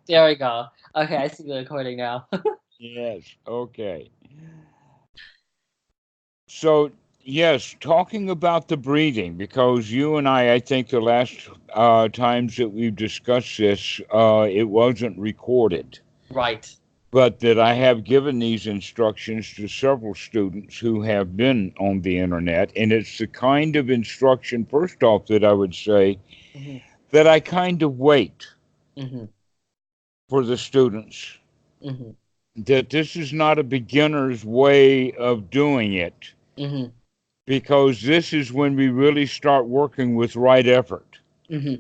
There we go. Okay, I see the recording now. Yes, okay. So, yes, talking about the breathing, because you and I think the last times that we've discussed this, it wasn't recorded, Right. but that I have given these instructions to several students who have been on the internet. And it's the kind of instruction, first off, that I would say Mm-hmm. that I kind of wait Mm-hmm. for the students, Mm-hmm. that this is not a beginner's way of doing it, Mm-hmm. because this is when we really start working with right effort. Mm-hmm.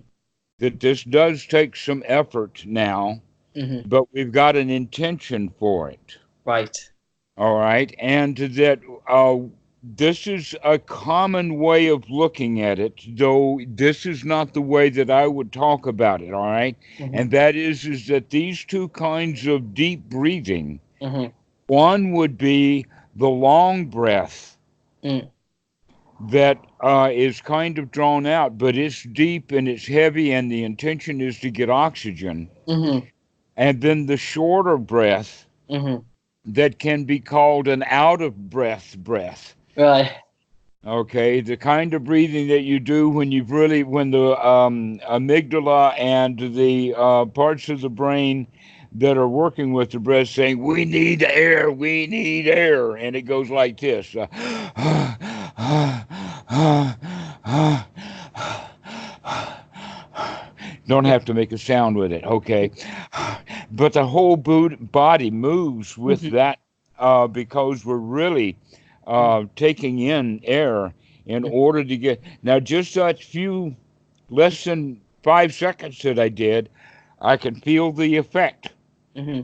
That this does take some effort now, Mm-hmm. but we've got an intention for it. Right. All right. And that this is a common way of looking at it, though this is not the way that I would talk about it. All right. Mm-hmm. And that is that these two kinds of deep breathing, Mm-hmm. one would be the long breath Mm. that is kind of drawn out, but it's deep and it's heavy, and the intention is to get oxygen. Mm-hmm. And then the shorter breath Mm-hmm. that can be called an out of breath. Right. Okay, the kind of breathing that you do when you've really, when the amygdala and the parts of the brain that are working with the breath saying, we need air, we need air. And it goes like this. Don't Yeah. have to make a sound with it, okay? But the whole body moves with Mm-hmm. that because we're really taking in air in Mm-hmm. order to get. Now, just that few less than 5 seconds that I did, I can feel the effect. Mm-hmm.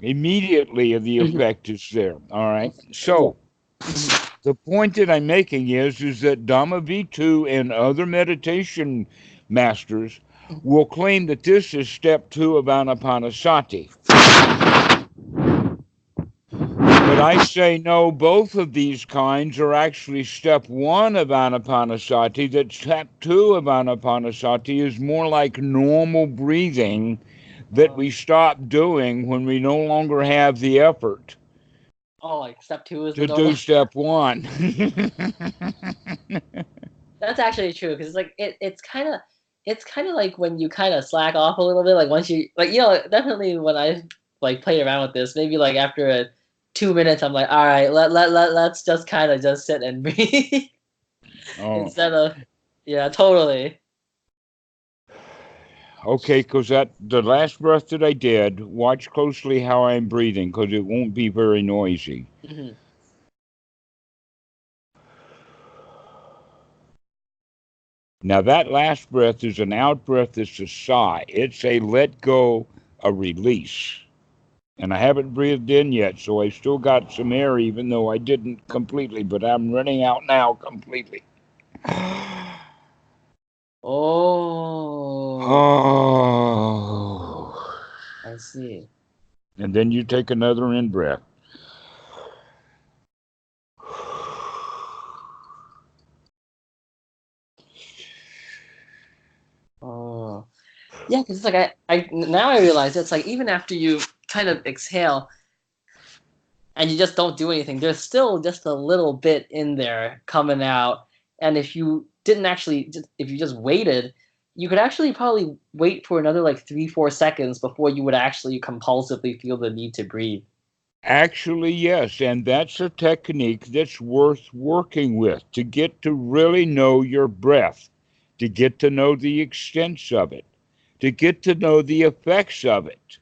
Immediately, the Mm-hmm. effect is there. All right. Yeah. So, Mm-hmm. the point that I'm making is that Dhamma V2 and other meditation masters will claim that this is step two of anapanasati. But I say no, both of these kinds are actually step one of anapanasati, that step two of anapanasati is more like normal breathing that Uh, we stop doing when we no longer have the effort oh, like step two is the to normal. do step one. That's actually true because it's like it's kind of like when you kind of slack off a little bit. Like once you like definitely when I like played around with this, maybe like after 2 minutes, I'm like, all right, let's just kind of just sit and breathe Oh, instead of yeah, totally. okay, because that the last breath that I did, watch closely how I'm breathing, because it won't be very noisy. Hmm. Now, that last breath is an out breath, it's a sigh. It's a let go, a release. And I haven't breathed in yet, so I still got some air, even though I didn't completely, but I'm running out now completely. Oh, Oh. I see. And then you take another in breath. Oh, yeah, because it's like I now I realize it's like even after you kind of exhale and you just don't do anything, there's still just a little bit in there coming out. And if you didn't actually, if you just waited, you could actually probably wait for another like 3, 4 seconds before you would actually compulsively feel the need to breathe. Actually, yes, and that's a technique that's worth working with to get to really know your breath, to get to know the extents of it, to get to know the effects of it.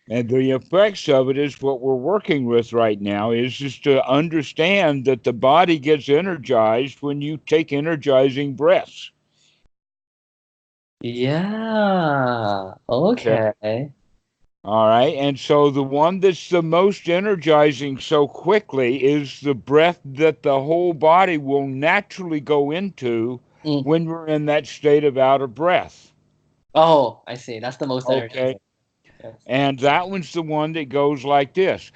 And the effects of it is what we're working with right now is just to understand that the body gets energized when you take energizing breaths. Yeah. Okay. Okay. All right. And so the one that's the most energizing so quickly is the breath that the whole body will naturally go into Mm. when we're in that state of out of breath. Oh, I see. That's the most Okay. energizing. Yes. And that one's the one that goes like this.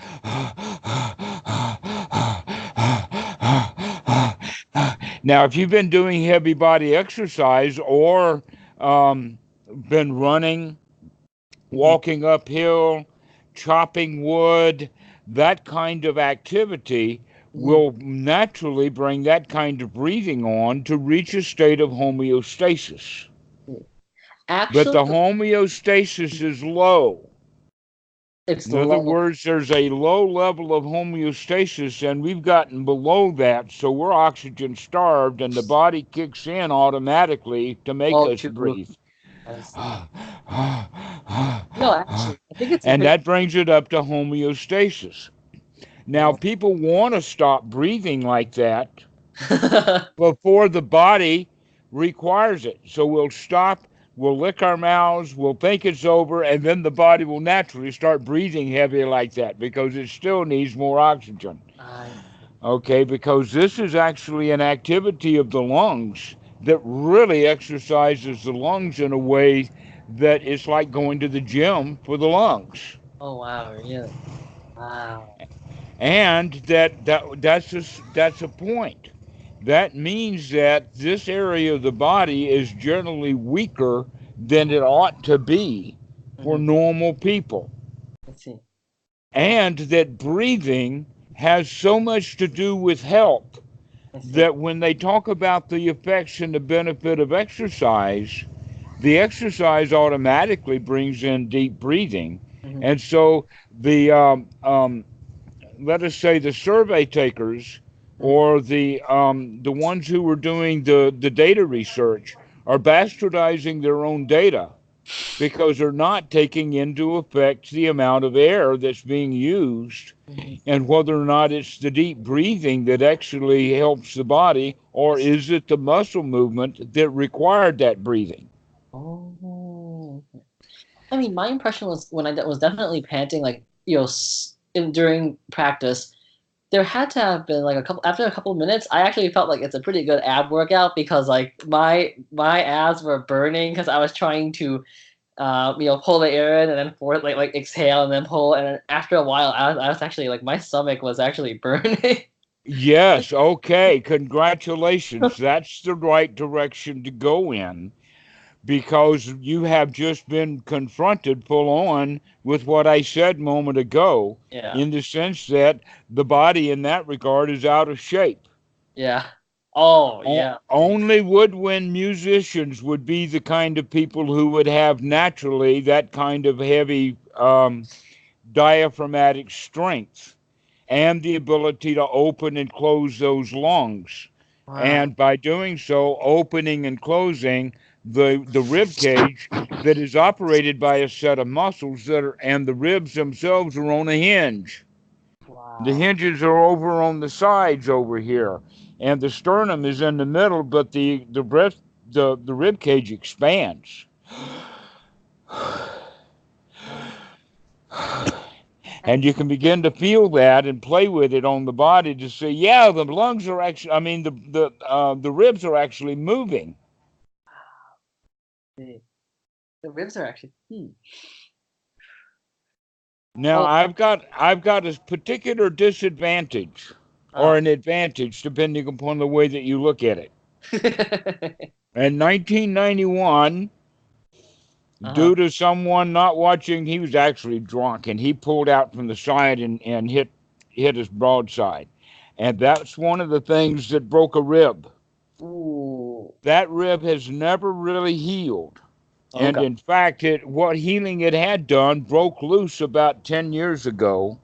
Now, if you've been doing heavy body exercise or been running, walking uphill, chopping wood, that kind of activity will naturally bring that kind of breathing on to reach a state of homeostasis. But Actually, the homeostasis is low. it's In other low. words, there's a low level of homeostasis, and we've gotten below that, so we're oxygen starved, and the body kicks in automatically to make Oh, us true. breathe. I see. No, actually, I think it's And pretty. that brings it up to homeostasis. Now, Oh. people want to stop breathing like that before the body requires it. So we'll stop, we'll lick our mouths, we'll think it's over, and then the body will naturally start breathing heavy like that because it still needs more oxygen. I Okay, because this is actually an activity of the lungs that really exercises the lungs in a way that it's like going to the gym for the lungs. Oh wow, really? Wow. And that's a point. That means that this area of the body is generally weaker than it ought to be for Mm-hmm. normal people. Let's see. Oh, And that breathing has so much to do with health I see. that when they talk about the effects and the benefit of exercise, the exercise automatically brings in deep breathing. Mm-hmm. And so the let us say the survey takers Mm-hmm. or the ones who were doing the data research are bastardizing their own data because they're not taking into effect the amount of air that's being used Mm-hmm. and whether or not it's the deep breathing that actually helps the body or is it the muscle movement that required that breathing. Oh. I mean, my impression was when was definitely panting, like during practice, there had to have been like a couple of minutes. I actually felt like it's a pretty good ab workout because like my abs were burning because I was trying to pull the air in and then forth like exhale and then pull, and then after a while I was actually like my stomach was actually burning. Yes, okay, congratulations. That's the right direction to go in because you have just been confronted full on with what I said a moment ago, Yeah, in the sense that the body in that regard is out of shape. yeah. Oh yeah. Only woodwind musicians would be the kind of people who would have naturally that kind of heavy diaphragmatic strength and the ability to open and close those lungs. Wow. And by doing so, opening and closing the rib cage that is operated by a set of muscles that are, and the ribs themselves are on a hinge. The Wow. hinges are over on the sides over here, and the sternum is in the middle, but the rib cage expands. And you can begin to feel that and play with it on the body to see, yeah, the lungs are actually, I mean, the ribs are actually moving. The ribs are actually. Now, Oh. I've got a particular disadvantage or Oh. an advantage, depending upon the way that you look at it. In 1991, Uh-huh. due to someone not watching, he was actually drunk and he pulled out from the side and hit his broadside. And that's one of the things that broke a rib. Ooh. That rib has never really healed. And Okay. in fact, what healing it had done broke loose about 10 years ago.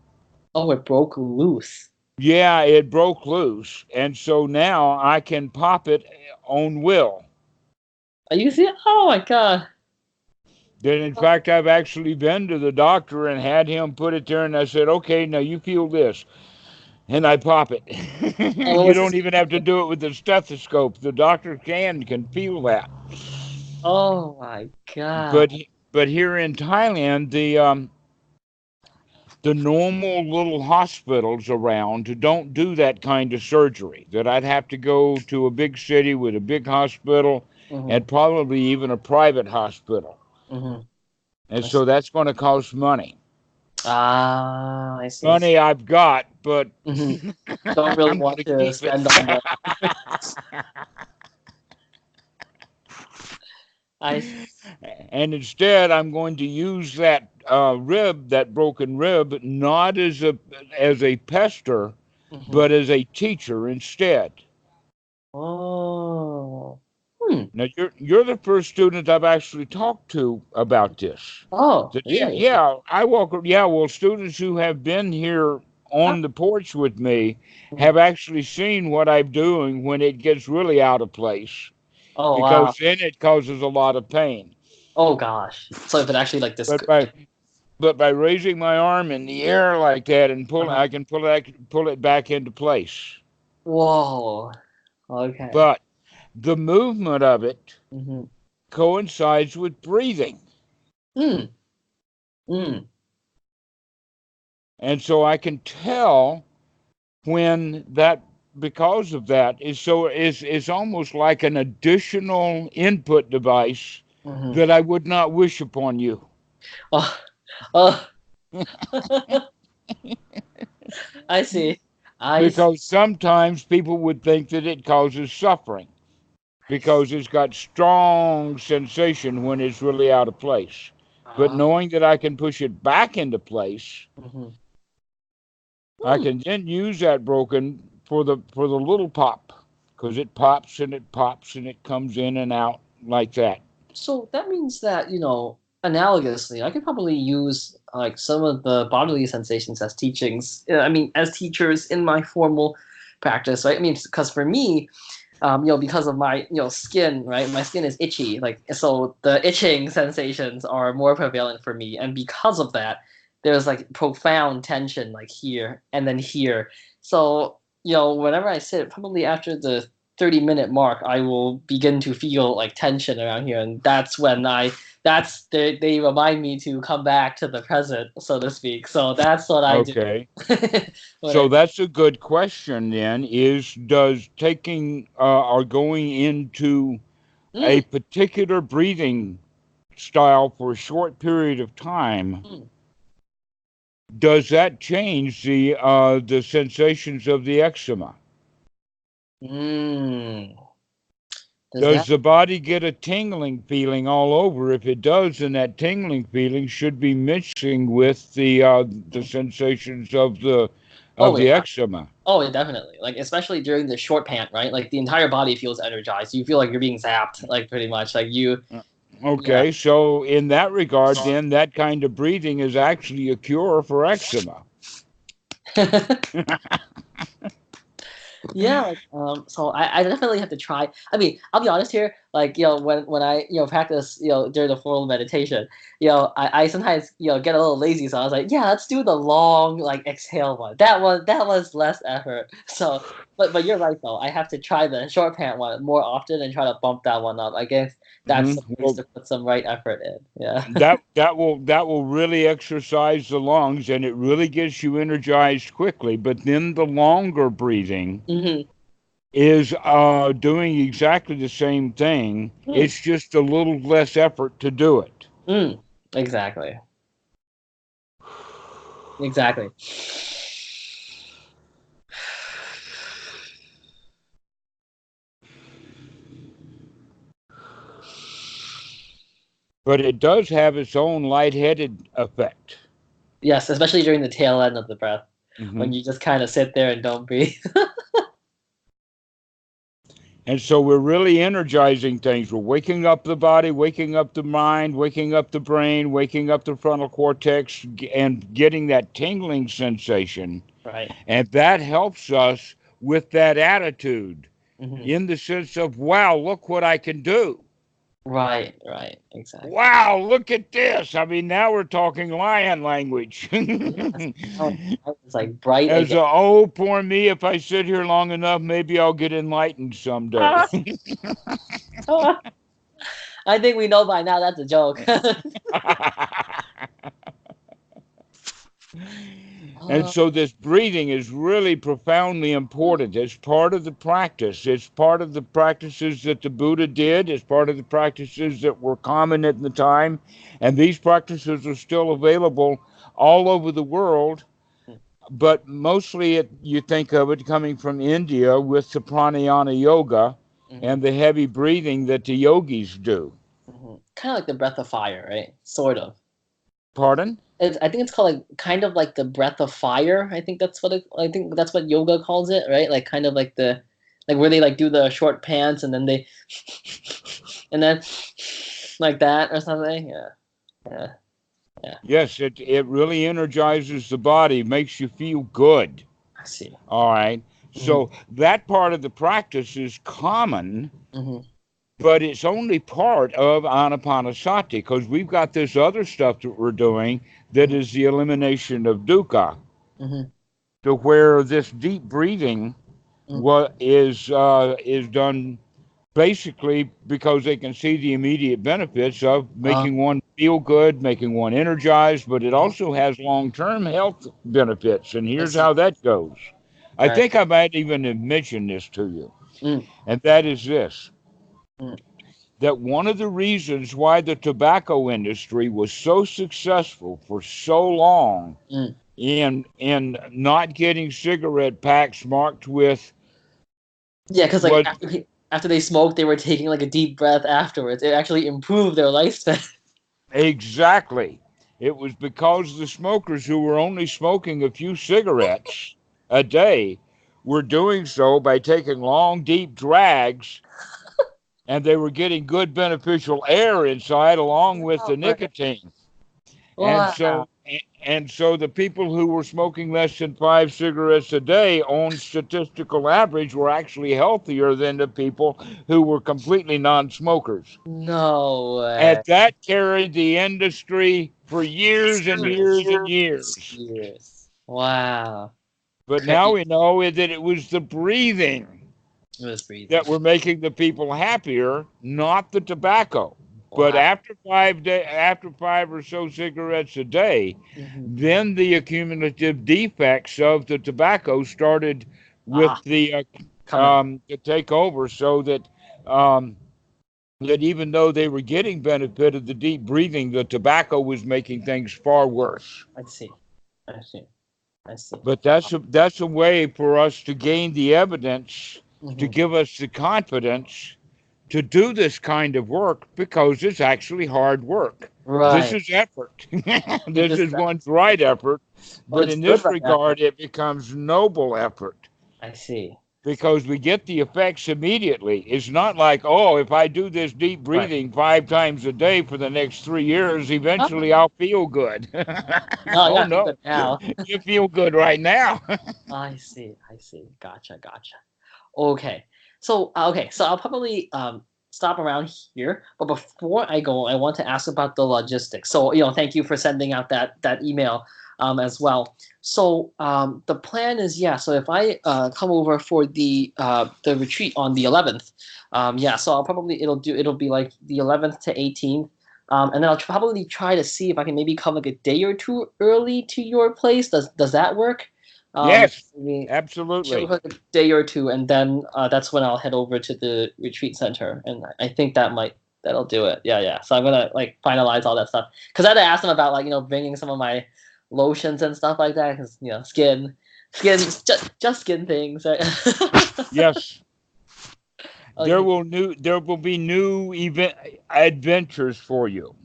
Oh, it broke loose. Yeah, it broke loose. And so now I can pop it on will. Are you see? Oh my God. Then, in fact, I've actually been to the doctor and had him put it there, and I said, okay, now you feel this. And I pop it. And what You was don't his? even have to do it with the stethoscope. The doctor can feel that. Oh my God. But but here in Thailand, the normal little hospitals around don't do that kind of surgery. That I'd have to go to a big city with a big hospital Mm-hmm. and probably even a private hospital. Mm-hmm. And I so see. that's going to cost money. Ah, I see. Money I've got, but Mm-hmm. Don't really I'm going want to to keep it. spend on that. I see. And instead, I'm going to use that rib, that broken rib, not as a pester, Hmm. but as a teacher instead. Oh. Hmm. Now you're the first student I've actually talked to about this. Oh, That, yeah, really? yeah, I walk. Yeah, well, students who have been here Ah, on the porch with me mhm. have actually seen what I'm doing when it gets really out of place, Oh, wow. because then it causes a lot of pain. Oh, gosh. So if it actually like this, But by raising my arm in the air like that and uh-huh. I can pull it back into place. Whoa. Okay. But the movement of it Mm-hmm. coincides with breathing. Mm. Mm. And so I can tell when that, because of that, is almost like an additional input device Mm-hmm. that I would not wish upon you. Oh, oh. I see. I see. Because sometimes people would think that it causes suffering I see. because it's got strong sensation when it's really out of place. But Ah. knowing that I can push it back into place, Mm-hmm. I Hmm. can then use that broken for the little pop, because it pops and it pops and it comes in and out like that. So that means that, analogously, I could probably use like some of the bodily sensations as teachings. I mean, as teachers in my formal practice, right? I mean, because for me, because of my, skin, right? My skin is itchy, like so the itching sensations are more prevalent for me, and because of that, there's like profound tension, like here and then here. So whenever I sit, probably after the 30-minute mark, I will begin to feel like tension around here, and that's when they remind me to come back to the present, so to speak. So that's what I do. Okay. What So I that's a good question then, is does taking or going into a mm, particular breathing style for a short period of time, mm, does that change the sensations of the eczema? mm. Does Does that? the body get a tingling feeling all over? If it does, then that tingling feeling should be mixing with the sensations of Oh the yeah. eczema. Oh, yeah, definitely. Like especially during the short pant, right? Like the entire body feels energized. You feel like you're being zapped, like pretty much. Like you, yeah. Okay, so in that regard, then that kind of breathing is actually a cure for eczema. Yeah, like so I definitely have to try. I mean, I'll be honest here, like, when I, practice, during the formal meditation, I sometimes, get a little lazy, so I was like, yeah, let's do the long, like, exhale one. That was less effort. So but you're right though. I have to try the short pant one more often and try to bump that one up. I guess that's some ways Well, to put some right effort in. Yeah. that will really exercise the lungs, and it really gets you energized quickly. But then the longer breathing Hmm. is doing exactly the same thing. Mm, It's just a little less effort to do it. mm. Exactly. Exactly. But it does have its own lightheaded effect. Yes, especially during the tail end of the breath, Hmm. when you just kind of sit there and don't breathe. And so we're really energizing things. We're waking up the body, waking up the mind, waking up the brain, waking up the frontal cortex, and getting that tingling sensation. Right. And that helps us with that attitude Hmm. in the sense of, wow, look what I can do. Right. Right. Exactly. Wow, look at this. I mean, now we're talking lion language. Yes. Oh, it's like bright As again. a, oh, poor me, if I sit here long enough, maybe I'll get enlightened someday. Ah, ah. I think we know by now that's a joke. And Oh, so this breathing is really profoundly important. It's part of the practice. It's part of the practices that the Buddha did. It's part of the practices that were common at the time. And these practices are still available all over the world. But mostly you think of it coming from India with the pranayama yoga hmm. and the heavy breathing that the yogis do. Kind of like the breath of fire, right? Sort of. Pardon? I think it's called like kind of like the breath of fire. I think that's what yoga calls it, right? Like kind of like the like where they like do the short pants and then they and then like that or something. Yeah. Yeah. Yeah. Yes, it really energizes the body, makes you feel good. I see. All right. Hmm. So that part of the practice is common, Hmm. but it's only part of anapanasati because we've got this other stuff that we're doing that Hmm. is the elimination of dukkha, Hmm. to where this deep breathing what is done basically because they can see the immediate benefits of Uh, making one feel good, making one energized, but it uh, also has long-term health benefits. And I here's see. how that goes. I Right. think I might even have mentioned this to you, Mm, and that is this: mm, that one of the reasons why the tobacco industry was so successful for so long mm. in not getting cigarette packs marked with Yeah, because like what after they smoked, they were taking like a deep breath afterwards. It actually improved their lifespan. exactly. It was because the smokers who were only smoking a few cigarettes a day were doing so by taking long, deep drags, and they were getting good beneficial air inside along with Oh, the right. nicotine. And Wow. so the people who were smoking less than 5 cigarettes a day on statistical average were actually healthier than the people who were completely non-smokers. No And way. that carried the industry for years and Years. years and years. Years. Wow. But now Crazy. we know that it was the breathing It was breathing. that were making the people happier, not the tobacco. But Wow. after 5 or so cigarettes a day, Hmm. then the accumulative defects of the tobacco started with Ah, the coming. to take over, so um, that even though they were getting benefit of the deep breathing, the tobacco was making things far worse. I see. I see. I see. But that's a way for us to gain the evidence to Hmm. give us the confidence to do this kind of work because it's actually hard work. This Right. is effort. It This just, is one's right effort, well, but it's in good this right now. regard, it becomes noble effort I see. because we get the effects immediately. It's not like, oh, if I do this deep Right. breathing 5 times a day for the next 3 years, Oh, eventually I'll feel good. no, Oh, yeah, I feel no, good now. you feel good right now. I see. I see. Gotcha. Gotcha. Okay. So I'll probably stop around here. But before I go, I want to ask about the logistics. So, thank you for sending out that email as well. So the plan is, yeah. So if I come over for the retreat on the 11th, yeah. So it'll be like the 11th to 18th. And then I'll probably try to see if I can maybe come like a day or two early to your place. Does that work? Yes, Maybe chill absolutely. for like a day or two, and then that's when I'll head over to the retreat center, and I think that'll do it. Yeah, yeah. So I'm gonna like finalize all that stuff because I had to ask them about like bringing some of my lotions and stuff like that because skin, just skin things. Right? Yes, Okay. there will be new event adventures for you.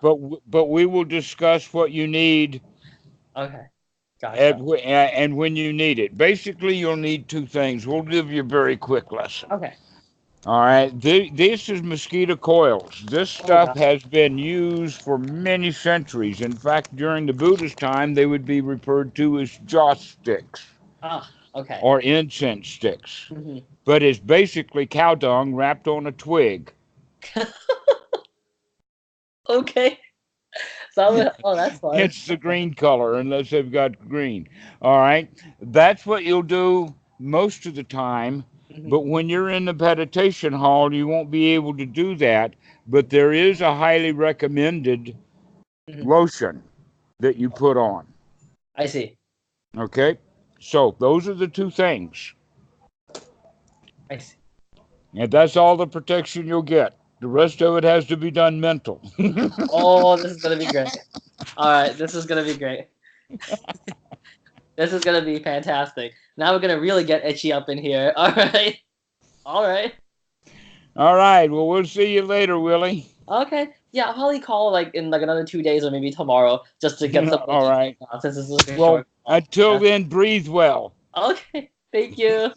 But we will discuss what you need Okay. Gotcha. and when you need it. Basically, you'll need two things. We'll give you a very quick lesson. Okay. All right, this is mosquito coils. This Oh stuff God. has been used for many centuries. In fact, during the Buddhist time, they would be referred to as joss sticks Ah. Okay. or incense sticks. Hmm. But it's basically cow dung wrapped on a twig. Okay. So oh, that's fun. It's the green color, unless they've got green. All right, that's what you'll do most of the time. Hmm. But when you're in the meditation hall, you won't be able to do that. But there is a highly recommended Hmm. lotion that you put on. I see. Okay, so those are the two things, I see. and that's all the protection you'll get. The rest of it has to be done mental. Oh, this is gonna be great. All right, this is gonna be great. This is gonna be fantastic. Now we're gonna really get itchy up in here. All right. All right. All right. Well, we'll see you later, Willie. Okay. Yeah, I'll probably call like in like another 2 days or maybe tomorrow just to get some more All details right. down, since this is like a Well, short call. until Yeah. then, breathe well. Okay. Thank you.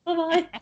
Bye bye.